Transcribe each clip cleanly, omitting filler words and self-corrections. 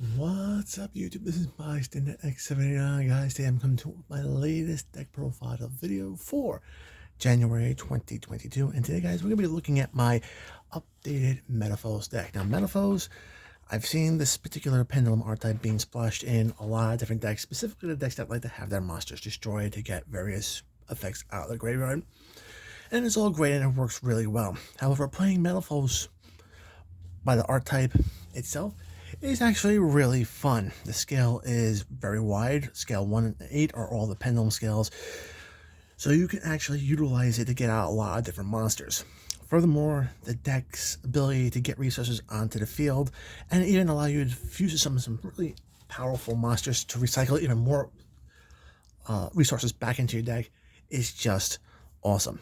What's up, YouTube? This is Bystander X79, guys. Today I'm coming to my latest deck profile video for January 2022. And today, guys, we're going to be looking at my updated Metalfoes deck. Now, Metalfoes, I've seen this particular pendulum archetype being splashed in a lot of different decks, specifically the decks that like to have their monsters destroyed to get various effects out of the graveyard. And it's all great and it works really well. However, playing Metalfoes by the archetype itself is actually really fun. The scale is very wide. Scale 1 and 8 are all the pendulum scales, so you can actually utilize it to get out a lot of different monsters. Furthermore, the deck's ability to get resources onto the field and even allow you to fuse some really powerful monsters to recycle even more resources back into your deck is just awesome.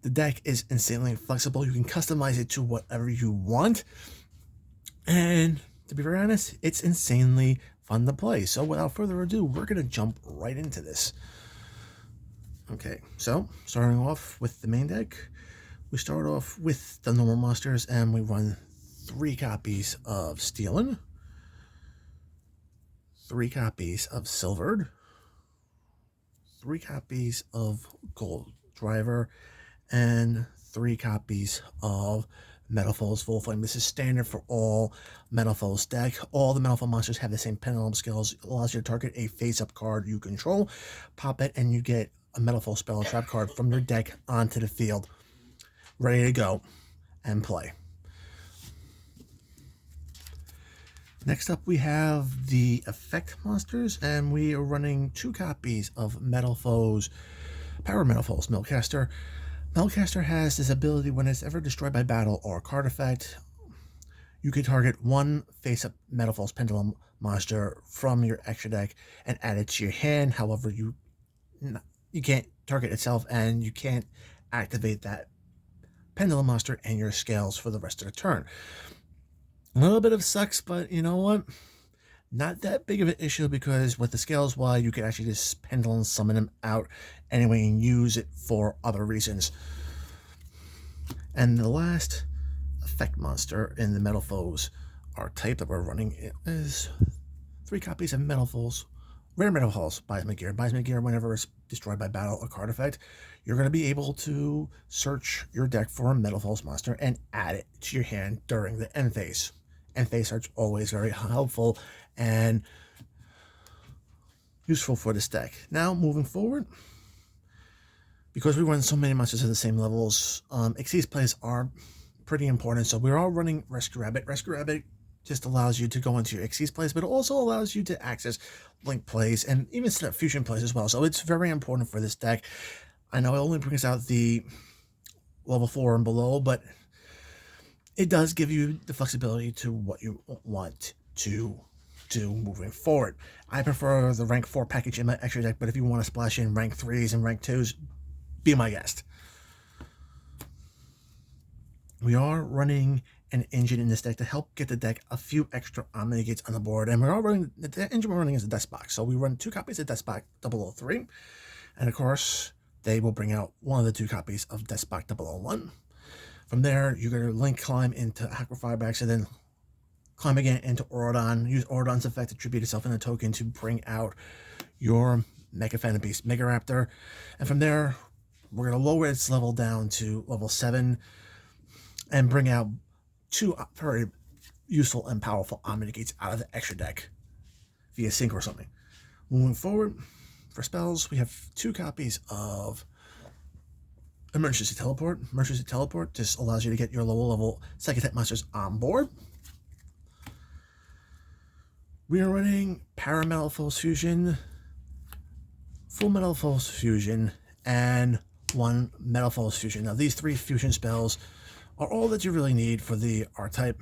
The deck is insanely flexible. You can customize it to whatever you want, and to be very honest, it's insanely fun to play. So without further ado, we're going to jump right into this. Okay, so starting off with the main deck, we start off with the normal monsters and we run 3 copies of Stealing, 3 copies of Silvered, 3 copies of Gold Driver, and 3 copies of Metalfoes Full Flame. This is standard for all Metalfoes deck. All the Metalfoes monsters have the same pendulum skills. It allows you to target a face-up card you control, pop it, and you get a Metalfoes spell or trap card from your deck onto the field, ready to go and play. Next up, we have the effect monsters, and we are running 2 copies of Metalfoes, Power Metalfoes Milkcaster. Milkcaster has this ability: when it's ever destroyed by battle or card effect, you can target 1 face-up Metalfoes Pendulum monster from your extra deck and add it to your hand. However, you can't target itself, and you can't activate that Pendulum monster in your scales for the rest of the turn. A little bit of sucks, but you know what? Not that big of an issue, because with the scales, why, you can actually just pendulum summon them out anyway and use it for other reasons. And the last effect monster in the Metalfoes archetype that we're running is 3 copies of Metalfoes, Rare Metalfoes Bujinki Hashima. Bujinki Hashima, whenever it's destroyed by battle or card effect, you're going to be able to search your deck for a Metalfoes monster and add it to your hand during the end phase. End phase are always very helpful and useful for this deck. Now, moving forward, because we run so many monsters at the same levels, Xyz plays are pretty important. So we're all running Rescue Rabbit. Rescue Rabbit just allows you to go into your Xyz plays, but it also allows you to access Link plays and even set up Fusion plays as well. So it's very important for this deck. I know it only brings out the level 4 and below, but it does give you the flexibility to what you want to do moving forward. I prefer the rank 4 package in my extra deck, but if you want to splash in rank 3s and rank 2s, be my guest. We are running an engine in this deck to help get the deck a few extra Omni-Gates on the board, and we're all running, the engine we're running is a Deskbox. So we run 2 copies of Deskbox 003, and of course they will bring out 1 of the 2 copies of Deskbox 001. From there, you're going to link climb into Aqua Firebax and then climb again into Aurodon. Use Aurodon's effect to tribute itself in a token to bring out your Mega Phantom Beast Mega Raptor. And from there, we're going to lower its level down to level 7 and bring out 2 very useful and powerful Omni-Gates out of the extra deck via sync or something. Moving forward, for spells, we have 2 copies of Emergency Teleport. Emergency Teleport just allows you to get your lower level second type monsters on board. We are running Para Metalfoes Fusion, Full Metalfoes Fusion, and 1 Metalfoes Fusion. Now, these 3 fusion spells are all that you really need for the archetype.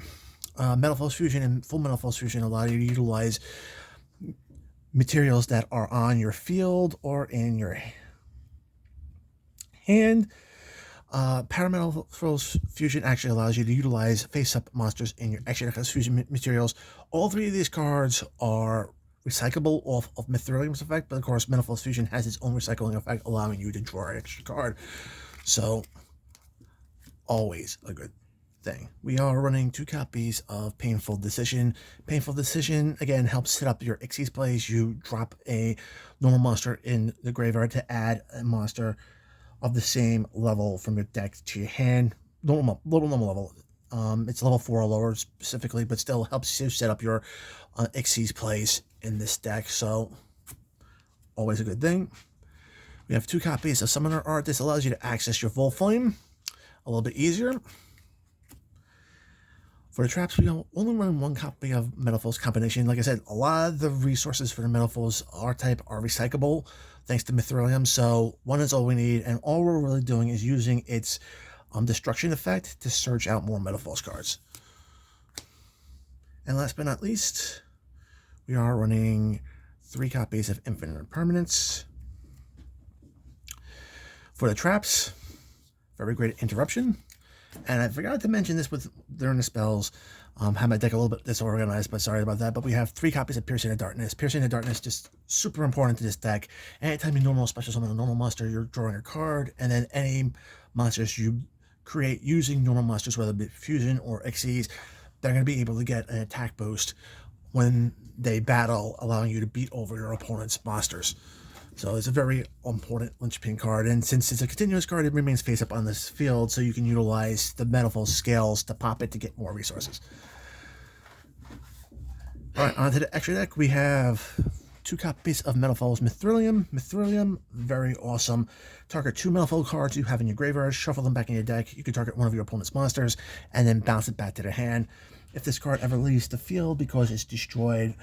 Metalfoes Fusion and Full Metalfoes Fusion allow you to utilize materials that are on your field or in your hand. Metalfoes Fusion actually allows you to utilize face-up monsters in your extra deck as fusion materials. All 3 of these cards are recyclable off of Mithrilium's effect, but of course Metalfoes Fusion has its own recycling effect, allowing you to draw an extra card. So always a good thing. We are running 2 copies of Painful Decision. Painful Decision, again, helps set up your Xyz plays. You drop a normal monster in the graveyard to add a monster of the same level from your deck to your hand. Normal level. It's level 4 or lower specifically, but still helps you set up your Xyz plays in this deck, so always a good thing. We have 2 copies of Summoner Art. This allows you to access your Volflame a little bit easier. For the traps, we only run 1 copy of Metalfoes combination. Like I said, a lot of the resources for the Metalfoes art type are recyclable thanks to Mithrilium, so 1 is all we need, and all we're really doing is using its destruction effect to search out more Metalfoes cards. And last but not least, we are running 3 copies of Infinite Permanence. For the traps, very great interruption. And I forgot to mention this during the spells. Had my deck a little bit disorganized, but sorry about that. But we have 3 copies of Piercing the Darkness. Piercing the Darkness just super important to this deck. Anytime you normal special summon a normal monster, you're drawing a card, and then any monsters you create using normal monsters, whether it be Fusion or Xyz, they're going to be able to get an attack boost when they battle, allowing you to beat over your opponent's monsters. So it's a very important linchpin card, and since it's a continuous card, it remains face up on this field, so you can utilize the Metalfoes scales to pop it to get more resources. Alright, onto the extra deck, we have 2 copies of Metalfoes Mithrilium. Mithrilium, very awesome. Target 2 Metalfoes cards you have in your graveyard, shuffle them back in your deck. You can target one of your opponent's monsters, and then bounce it back to their hand. If this card ever leaves the field because it's destroyed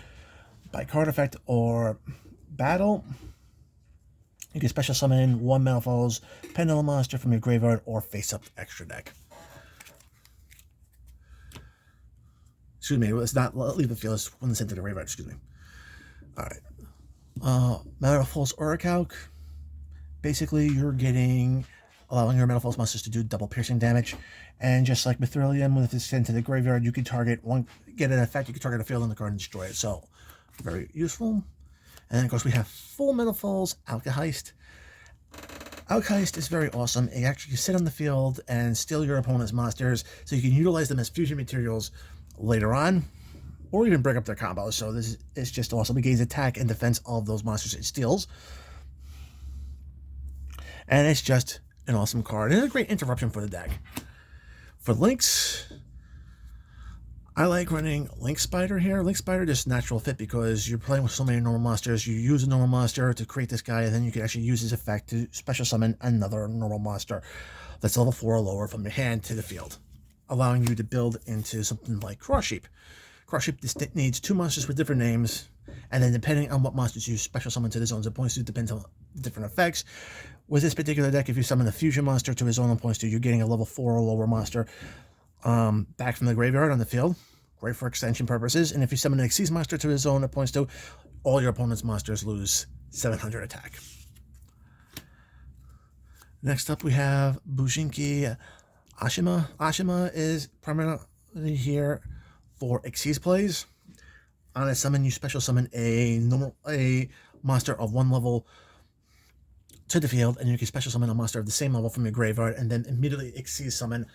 by card effect or battle, you can special summon 1 Metalfoes Pendulum monster from your graveyard or face up the extra deck. Excuse me, it's not leave the field, it's when it's into the graveyard, excuse me. Alright. Metalfoes Orichalc. Basically, you're allowing your Metalfoes monsters to do double piercing damage. And just like Mithrilium, with this sent to the graveyard, you can get an effect, you can target a field on the card and destroy it. So, very useful. And then, of course, we have full Metalfoes Alkahest. Alkahest is very awesome. It actually can sit on the field and steal your opponent's monsters, so you can utilize them as fusion materials later on, or even break up their combos. So this is just awesome. It gains attack and defense of those monsters it steals. And it's just an awesome card. And it's a great interruption for the deck. For links, I like running Link Spider here. Link Spider just natural fit because you're playing with so many normal monsters. You use a normal monster to create this guy, and then you can actually use his effect to special summon another normal monster that's level 4 or lower from your hand to the field, allowing you to build into something like Cross Sheep. Cross Sheep needs 2 monsters with different names, and then depending on what monsters you special summon to the zones it points to, depends on different effects. With this particular deck, if you summon a fusion monster to his zone it points to, you're getting a level 4 or lower monster back from the graveyard on the field. Great for extension purposes. And if you summon an Xyz monster to his zone it points to, all your opponent's monsters lose 700 attack. Next up we have Bujinki Hashima. Hashima is primarily here for Xyz plays. On a summon, you special summon a monster of 1 level to the field, and you can special summon a monster of the same level from your graveyard, and then immediately Xyz summon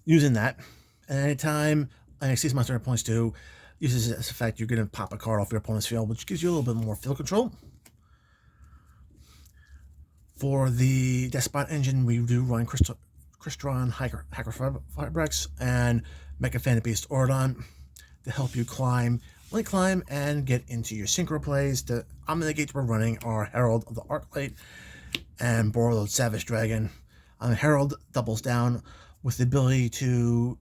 using that. And anytime an Xyz monster points to uses this effect, you're going to pop a card off your opponent's field, which gives you a little bit more field control. For the Despot engine, we do run Crystron, Hacker Fibrex, and Mecha Fan Beast Ordon to help you link climb, and get into your synchro plays. The Omnigates we're running are Herald of the Arclight and Borrowed Savage Dragon. Herald doubles down with the ability to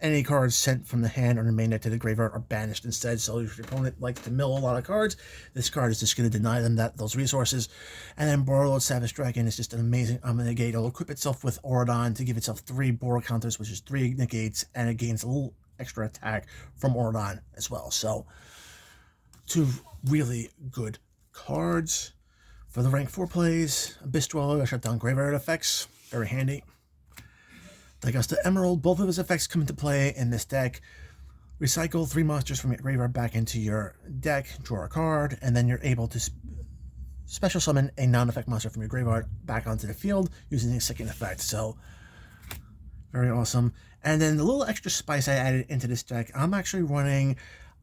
any cards sent from the hand or the main deck to the graveyard are banished instead. So if your opponent likes to mill a lot of cards, this card is just going to deny them those resources. And then Borrowed Savage Dragon is just an amazing Omnigate. It'll equip itself with Auradon to give itself 3 Borrow counters, which is 3 negates, and it gains a little extra attack from Auradon as well. So 2 really good cards. For the rank 4 plays, Abyss Dweller, shut down graveyard effects, very handy. Daigusta Emerald, both of his effects come into play in this deck. Recycle 3 monsters from your graveyard back into your deck, draw a card, and then you're able to special summon a non-effect monster from your graveyard back onto the field using the second effect. So, very awesome. And then the little extra spice I added into this deck, I'm actually running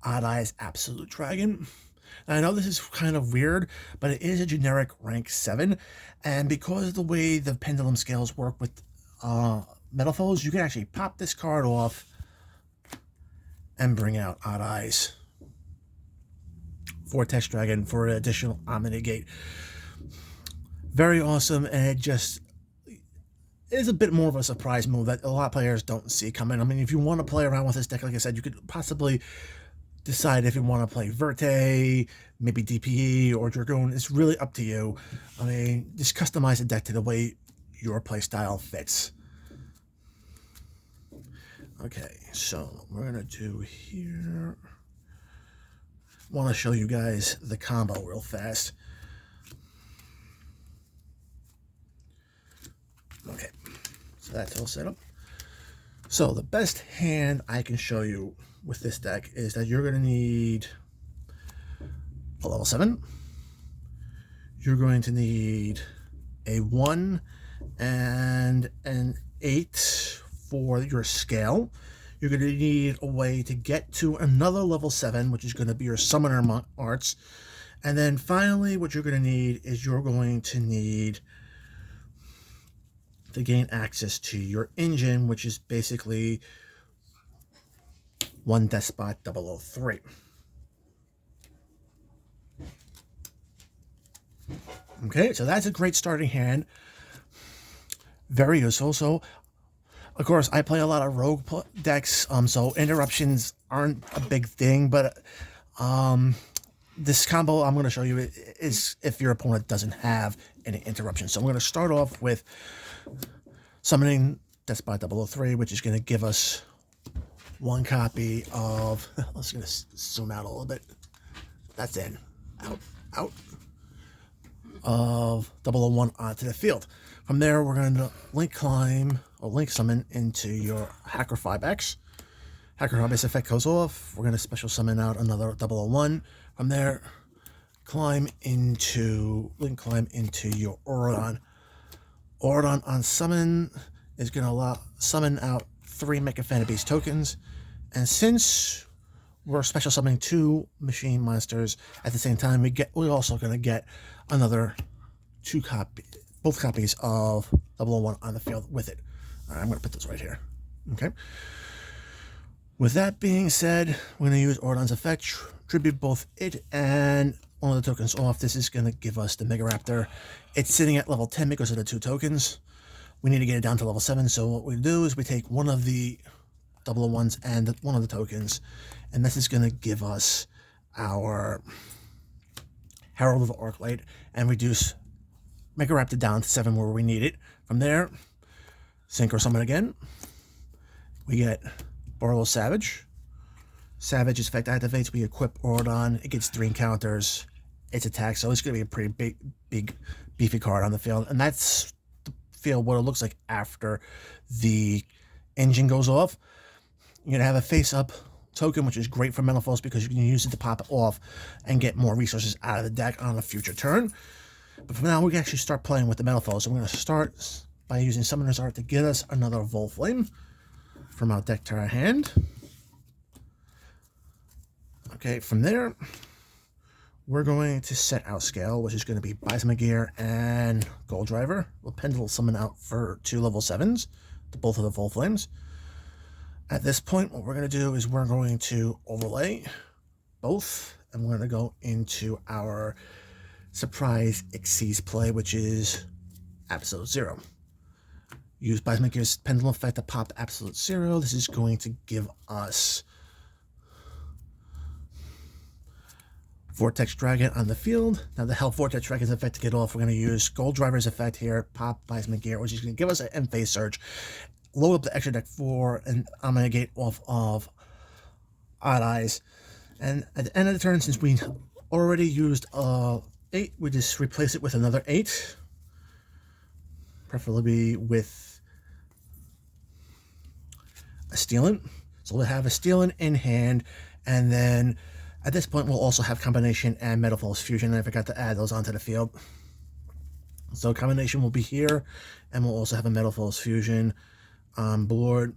Odd Eyes Absolute Dragon. Now, I know this is kind of weird, but it is a generic rank 7, and because of the way the pendulum scales work with Metalfoes, you can actually pop this card off and bring out Odd Eyes Vortex Dragon for an additional Omni-Negate. Very awesome, and it just is a bit more of a surprise move that a lot of players don't see coming. I mean, if you want to play around with this deck, like I said, you could possibly decide if you want to play Verte, maybe DPE, or Dragoon. It's really up to you. I mean, just customize the deck to the way your playstyle fits. Okay, so we're going to do here. Want to show you guys the combo real fast. Okay, so that's all set up. So the best hand I can show you with this deck is that you're going to need a level 7. You're going to need a 1 and an 8 for your scale. You're going to need a way to get to another level 7, which is going to be your Summoner Arts. And then finally, what you're going to need is you're going to need to gain access to your engine, which is basically 1 Despot 003. Okay, so that's a great starting hand. Very useful. So, of course, I play a lot of rogue decks, so interruptions aren't a big thing, but this combo I'm going to show you is if your opponent doesn't have any interruptions. So I'm going to start off with summoning Despot 003, which is going to give us 1 copy of, let's going to zoom out a little bit. That's in. Out. Of 001 onto the field. From there, we're going to link climb or link summon into your Hacker 5X. Hacker Hobbyist effect goes off. We're going to special summon out another 001. From there, link climb into your Aurodon. Aurodon on summon is going to summon out 3 Mecha Beast tokens. And since we're special summoning 2 machine monsters at the same time, we're also going to get another both copies of 001 on the field with it. All right, I'm going to put this right here. Okay. With that being said, we're going to use Aurodon's effect, tribute both it and one of the tokens off. This is going to give us the Mega Raptor. It's sitting at level 10 because of the 2 tokens. We need to get it down to level 7. So what we do is we take one of the 001s and one of the tokens, and this is going to give us our Herald of the Arclight and reduce Mega Raptor down to 7 where we need it. From there, Synchro Summon again. We get Borlos Savage. Savage's effect activates. We equip Aurodon. It gets 3 encounters. Its attack, so it's going to be a pretty big, beefy card on the field. And that's the field what it looks like after the engine goes off. You're going to have a face-up token, which is great for Metalfoes because you can use it to pop it off and get more resources out of the deck on a future turn. But for now, we can actually start playing with the Metalfoes. So we're going to start by using Summoner's Art to get us another Volflame from our deck to our hand. Okay, from there, we're going to set our scale, which is going to be Bujinki and Gold Driver. We'll Pendulum Summon out for 2 level 7s, to both of the Volflames. At this point, what we're going to do is we're going to overlay both, and we're going to go into our surprise Xyz play, which is Absolute Zero. Use Bujinki's Pendulum effect to pop Absolute Zero. This is going to give us Vortex Dragon on the field. Now, the Hell Vortex Dragon's effect to get off, we're going to use Gold Driver's effect here, pop Bujinki, which is going to give us an end phase surge. Load up the extra deck 4, and I'm going to get off of Odd Eyes. And at the end of the turn, since we already used 8, we just replace it with another 8. Preferably with a Stealing. So we'll have a Stealing in hand, and then at this point we'll also have Combination and Metalfoes Fusion. I forgot to add those onto the field. So Combination will be here, and we'll also have a Metalfoes Fusion on board.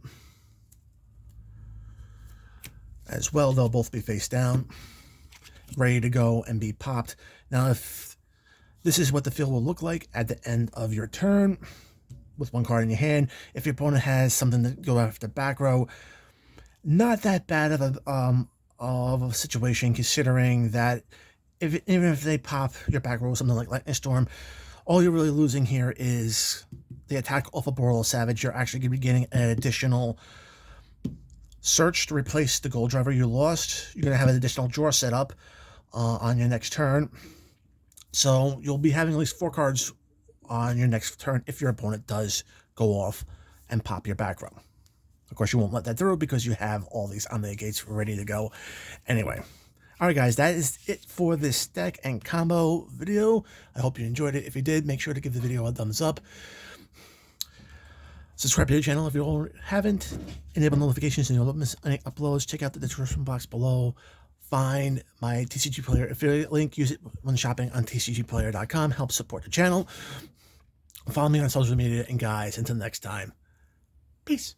as well. They'll both be face down, ready to go and be popped. Now, if this is what the field will look like at the end of your turn, with one card in your hand. If your opponent has something to go after back row, not that bad of a situation, considering that even if they pop your back row, something like Lightning Storm, all you're really losing here is the attack off a Boreal Savage. You're actually going to be getting an additional search to replace the gold driver you lost. You're going to have an additional draw set up on your next turn. So you'll be having at least 4 cards on your next turn if your opponent does go off and pop your back row. Of course, you won't let that through because you have all these Omega Gates ready to go. Anyway, all right, guys, that is it for this deck and combo video. I hope you enjoyed it. If you did, make sure to give the video a thumbs up. Subscribe to the channel if you haven't. Enable notifications so you don't miss any uploads. Check out the description box below. Find my TCG Player affiliate link. Use it when shopping on tcgplayer.com. Help support the channel. Follow me on social media. And guys, until next time, peace.